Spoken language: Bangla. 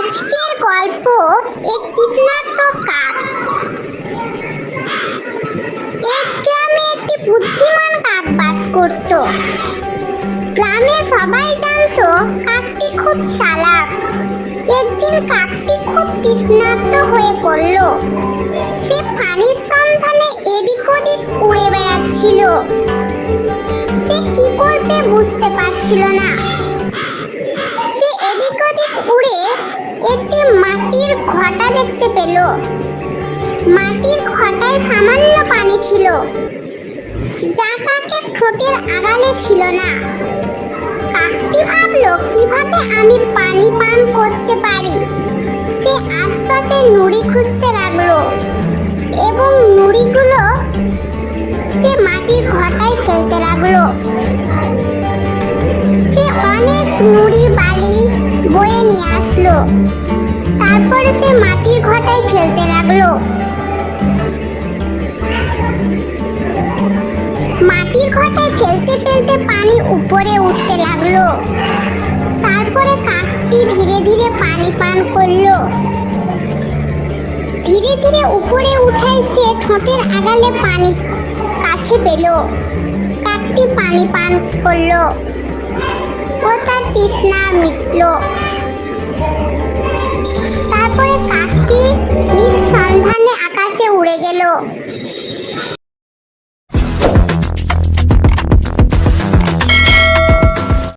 আজকের গল্প একটি স্নাত কাক। এক গ্রামে একটি বুদ্ধিমান কাক বাস করত। গ্রামে সবাই জানতো কাকটি খুব চালাক। একদিন কাকটি খুব তৃষ্ণার্ত হয়ে পড়ল। সে পানির সন্ধানে এদিক ওদিক উড়ে বেড়াচ্ছিল। সে কি করবে বুঝতে পারছিল না। সে এদিক ওদিক উড়ে একটি মাটির ঘটা দেখতে পেল। মাটির ঘটায় সামান্য পানি ছিল, যা কাকের ঠোঁটের আগালে ছিল না। কাকটি ভাবলো, কিভাবে আমি পানি পান করতে পারি। সে আশপাশে নুড়ি খুঁজতে লাগলো এবং নুড়িগুলো সে মাটির ঘটায় ফেলতে লাগলো। সে অনেক নুড়ি বালি বয়ে নিয়ে আসলো। তারপরে সে মাটির ঘটায় ফেলতে লাগলো। মাটির ঘটায় ফেলতে ফেলতে পানি উপরে উঠতে লাগলো। তারপরে কাকটি ধীরে ধীরে পানি পান করলো। ধীরে ধীরে উপরে উঠায় সে ঠোঁটের আগালে পানি কাছে পেল। কাকটি পানি পান করলো ও তার তৃষ্ণা মিটল। তারপরে কাকটি নিজ সন্ধানে আকাশে উড়ে গেল।